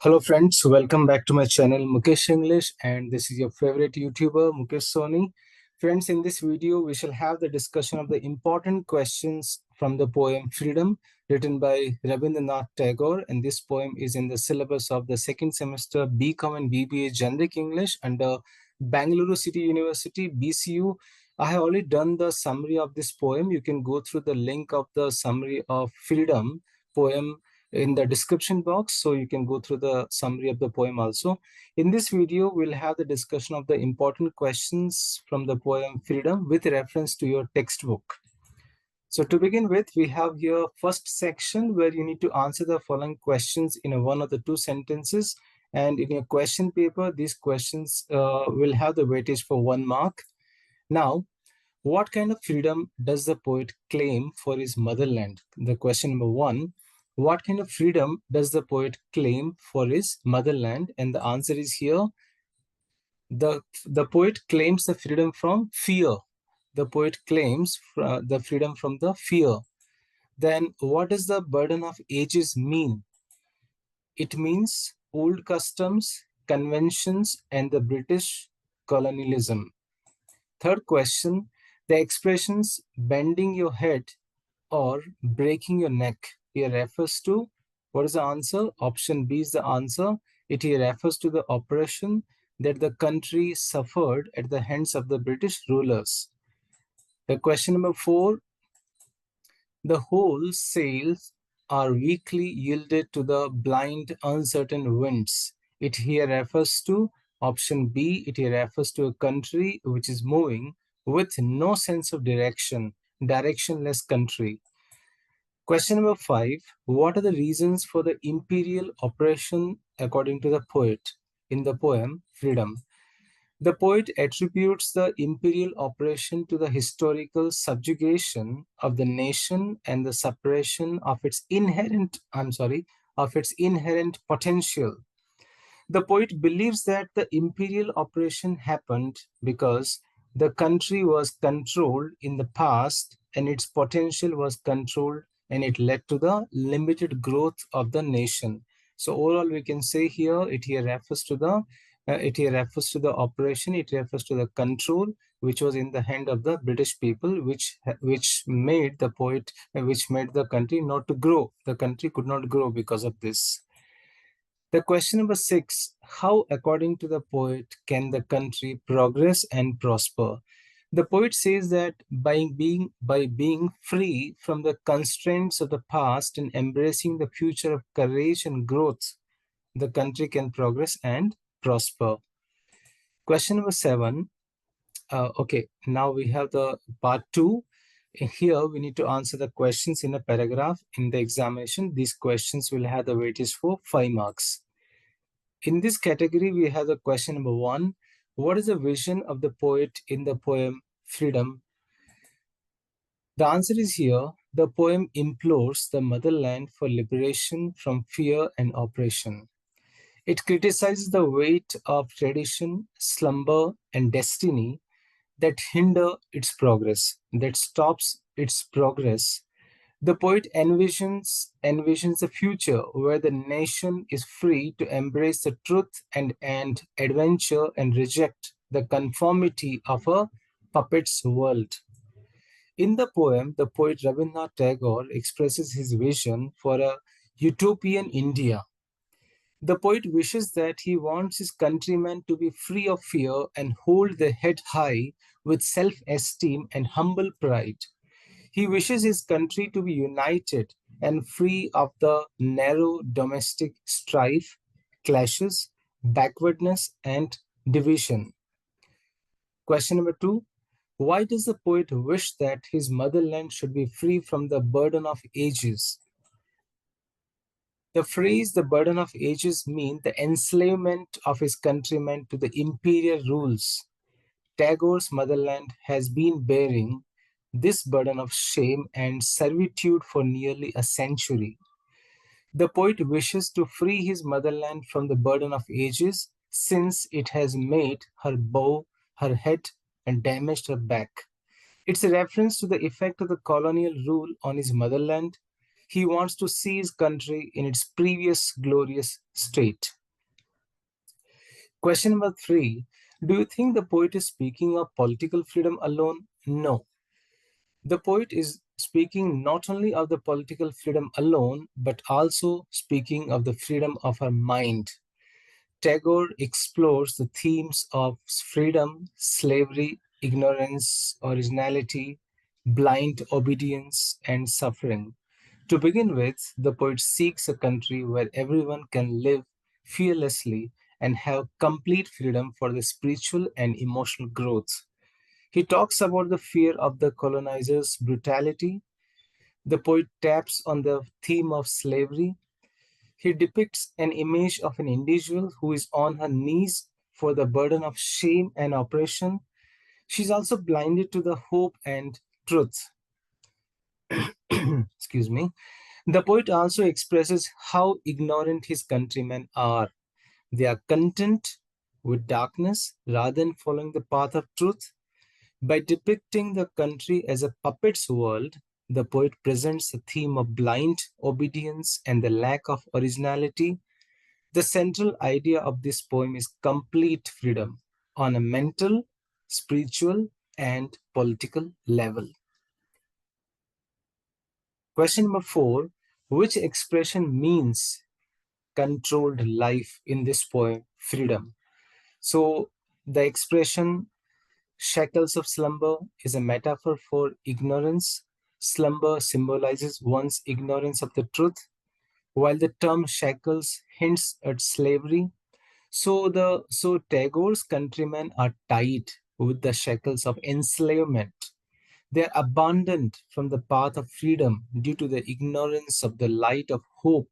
Hello friends, welcome back to my channel Mukesh English, and this is your favorite YouTuber Mukesh Soni. Friends, in this video we shall have the discussion of the important questions from the poem Freedom written by Rabindranath Tagore, and this poem is in the syllabus of the second semester BCOM and BBA-GENERIC English under Bangalore City University BCU. I have already done the summary of this poem. You can go through the link of the summary of Freedom poem in the description box, so you can go through the summary of the poem also. In this video we'll have the discussion of the important questions from the poem Freedom with reference to your textbook. So to begin with, we have here first section where you need to answer the following questions in one of the two sentences, and in your question paper these questions will have the weightage for 1 mark. Now, what kind of freedom does the poet claim for his motherland? The question number 1. What kind of freedom does the poet claim for his motherland? And the answer is here. The poet claims the freedom from fear. The poet claims the freedom from the fear. Then what does the burden of ages mean? It means old customs, conventions, and the British colonialism. Third question, the expressions bending your head or breaking your neck here refers to, what is the answer? Option B is the answer. It here refers to the oppression that the country suffered at the hands of the British rulers. The question number 4, the whole sails are weakly yielded to the blind, uncertain winds. It here refers to option B. It here refers to a country which is moving with no sense of direction, directionless country. Question number 5. What are the reasons for the imperial oppression according to the poet in the poem Freedom? The poet attributes the imperial oppression to the historical subjugation of the nation and the suppression of its inherent potential. The poet believes that the imperial oppression happened because the country was controlled in the past and its potential was controlled, and it led to the limited growth of the nation. So overall we can say here it here refers to the operation, it refers to the control which was in the hand of the British people, which made the poet, which made the country not to grow. The country could not grow because of this. The question number 6, how, according to the poet, can the country progress and prosper? The poet says that by being free from the constraints of the past and embracing the future of courage and growth, the country can progress and prosper. Question number 7. Okay, now we have the part 2. Here we need to answer the questions in a paragraph. In the examination, these questions will have the weightage for 5 marks. In this category, we have the question number 1. What is the vision of the poet in the poem Freedom? The answer is here. The poem implores the motherland for liberation from fear and oppression. It criticizes the weight of tradition, slumber, and destiny that hinder its progress, that stops its progress. The poet envisions a future where the nation is free to embrace the truth and adventure and reject the conformity of a puppet's world. In the poem, the poet Rabindranath Tagore expresses his vision for a utopian India. The poet wishes that he wants his countrymen to be free of fear and hold their head high with self-esteem and humble pride. He wishes his country to be united and free of the narrow domestic strife, clashes, backwardness, and division. Question number 2. Why does the poet wish that his motherland should be free from the burden of ages? The phrase "the burden of ages" means the enslavement of his countrymen to the imperial rules. Tagore's motherland has been bearing this burden of shame and servitude for nearly a century. The poet wishes to free his motherland from the burden of ages, since it has made her bow her head and damaged her back. It's a reference to the effect of the colonial rule on his motherland. He wants to see his country in its previous glorious state. Question number 3. Do you think the poet is speaking of political freedom alone? No. The poet is speaking not only of the political freedom alone, but also speaking of the freedom of her mind. Tagore explores the themes of freedom, slavery, ignorance, originality, blind obedience, and suffering. To begin with, the poet seeks a country where everyone can live fearlessly and have complete freedom for the spiritual and emotional growth. He talks about the fear of the colonizer's brutality. The poet taps on the theme of slavery. He depicts an image of an individual who is on her knees for the burden of shame and oppression. She's also blinded to the hope and truth. Excuse me. The poet also expresses how ignorant his countrymen are. They are content with darkness rather than following the path of truth. By depicting the country as a puppet's world, the poet presents a theme of blind obedience and the lack of originality. The central idea of this poem is complete freedom on a mental, spiritual, and political level. Question number 4. Which expression means controlled life in this poem, freedom? So, the expression shackles of slumber is a metaphor for ignorance. Slumber symbolizes one's ignorance of the truth, while the term shackles hints at slavery. So Tagore's countrymen are tied with the shackles of enslavement. They are abandoned from the path of freedom due to the ignorance of the light of hope.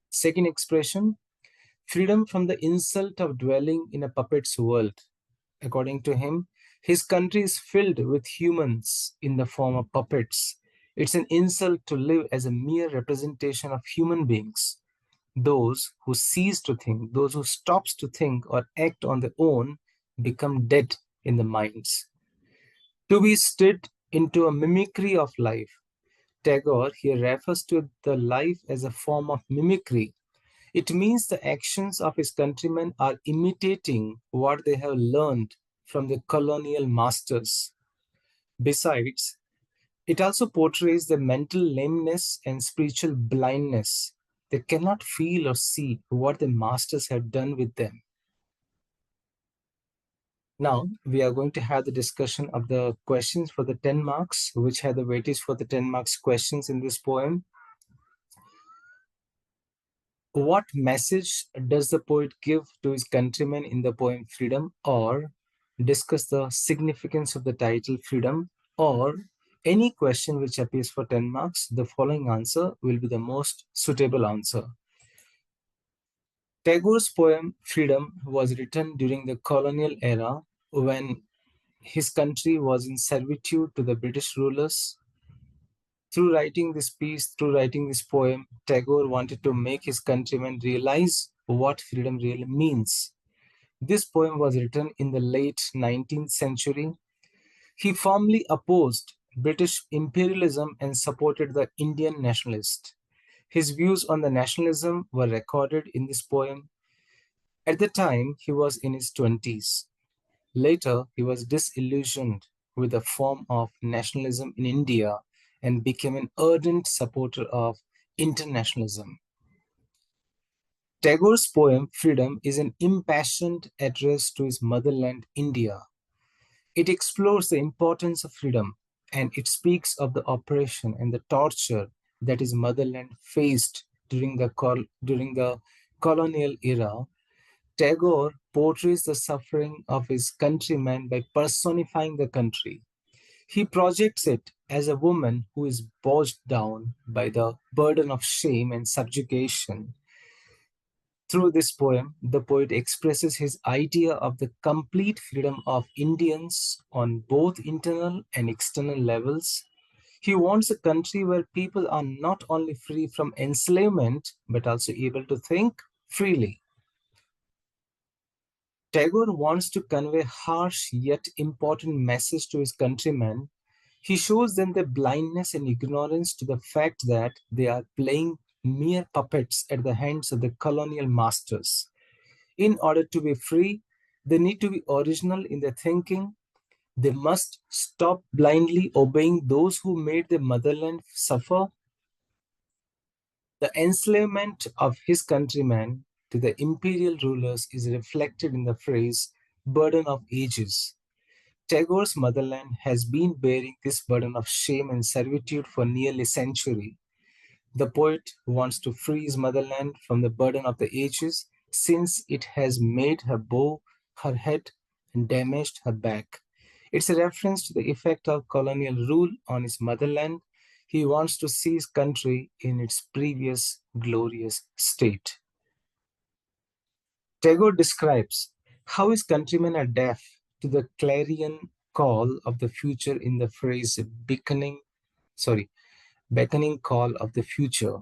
Second expression, freedom from the insult of dwelling in a puppet's world. According to him, his country is filled with humans in the form of puppets. It's an insult to live as a mere representation of human beings. Those who cease to think, those who stops to think or act on their own, become dead in the minds. To be stirred into a mimicry of life. Tagore here refers to the life as a form of mimicry. It means the actions of his countrymen are imitating what they have learned from the colonial masters. Besides, it also portrays the mental lameness and spiritual blindness. They cannot feel or see what the masters have done with them. Now, we are going to have the discussion of the questions for the 10 marks, which have the weightage for the 10 marks questions in this poem. What message does the poet give to his countrymen in the poem Freedom, or discuss the significance of the title Freedom, or any question which appears for 10 marks? The following answer will be the most suitable answer. Tagore's poem Freedom was written during the colonial era when his country was in servitude to the British rulers. Through writing this piece, through writing this poem, Tagore wanted to make his countrymen realize what freedom really means. This poem was written in the late 19th century. He firmly opposed British imperialism and supported the Indian nationalists. His views on the nationalism were recorded in this poem. At the time, he was in his 20s. Later, he was disillusioned with the form of nationalism in India and became an ardent supporter of internationalism. Tagore's poem Freedom is an impassioned address to his motherland, India. It explores the importance of freedom, and it speaks of the oppression and the torture that his motherland faced during the colonial era. Tagore portrays the suffering of his countrymen by personifying the country. He projects it as a woman who is bogged down by the burden of shame and subjugation. Through this poem, the poet expresses his idea of the complete freedom of Indians on both internal and external levels. He wants a country where people are not only free from enslavement, but also able to think freely. Tagore wants to convey harsh yet important message to his countrymen. He shows them their blindness and ignorance to the fact that they are playing mere puppets at the hands of the colonial masters. In order to be free, they need to be original in their thinking. They must stop blindly obeying those who made their motherland suffer. The enslavement of his countrymen to the imperial rulers is reflected in the phrase burden of ages. Tagore's motherland has been bearing this burden of shame and servitude for nearly a century. The poet wants to free his motherland from the burden of the ages, since it has made her bow her head and damaged her back. It's a reference to the effect of colonial rule on his motherland. He wants to see his country in its previous glorious state. Tagore describes how his countrymen are deaf to the clarion call of the future in the phrase beckoning call of the future.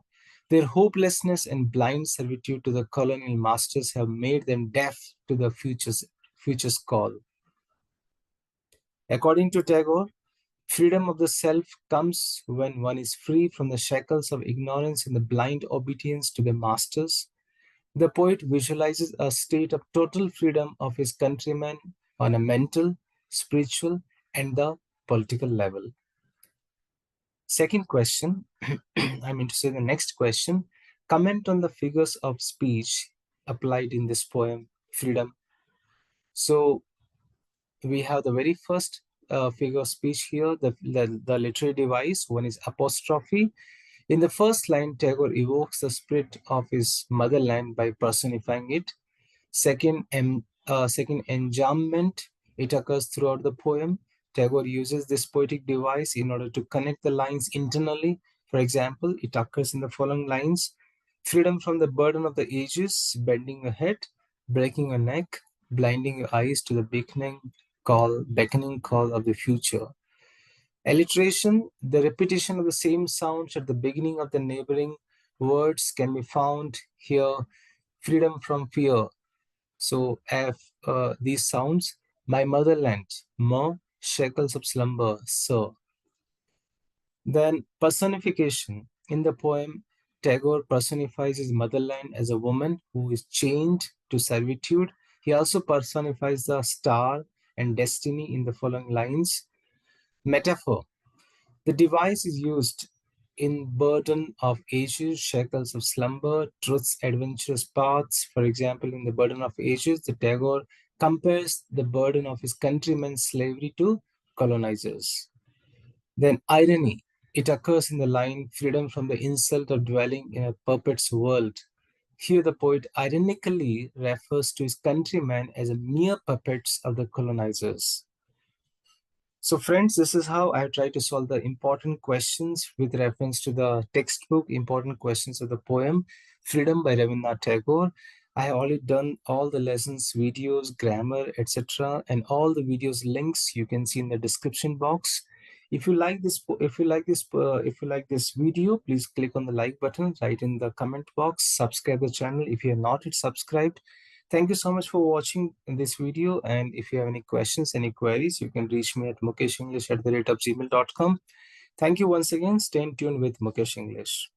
Their hopelessness and blind servitude to the colonial masters have made them deaf to the future's call. According to Tagore, freedom of the self comes when one is free from the shackles of ignorance and the blind obedience to the masters. The poet visualizes a state of total freedom of his countrymen on a mental, spiritual, and the political level. Second question, I mean to say the next question, comment on the figures of speech applied in this poem, Freedom. So we have the very first figure of speech here, the literary device. One is apostrophe. In the first line, Tagore evokes the spirit of his motherland by personifying it. Second, enjambment. It occurs throughout the poem. Tagore uses this poetic device in order to connect the lines internally. For example, it occurs in the following lines: freedom from the burden of the ages, bending your head, breaking your neck, blinding your eyes to the beckoning call of the future. Alliteration, the repetition of the same sounds at the beginning of the neighboring words can be found here. Freedom from fear. So, these sounds, my motherland, ma, shackles of slumber, sir. Then personification. In the poem, Tagore personifies his motherland as a woman who is chained to servitude. He also personifies the star and destiny in the following lines. Metaphor. The device is used in burden of ages, shackles of slumber, truth's adventurous paths. For example, in the burden of ages, the Tagore compares the burden of his countrymen's slavery to colonizers. Then irony. It occurs in the line, freedom from the insult of dwelling in a puppet's world. Here the poet ironically refers to his countrymen as mere puppets of the colonizers. So friends, this is how I try to solve the important questions with reference to the textbook, important questions of the poem, Freedom by Rabindranath Tagore. I have already done all the lessons, videos, grammar, etc. and all the videos links you can see in the description box. If you like this video, please click on the like button, write in the comment box, subscribe the channel if you are not yet subscribed. Thank you so much for watching this video. And if you have any questions, any queries, you can reach me at mukeshenglish@gmail.com. Thank you once again. Stay tuned with Mukesh English.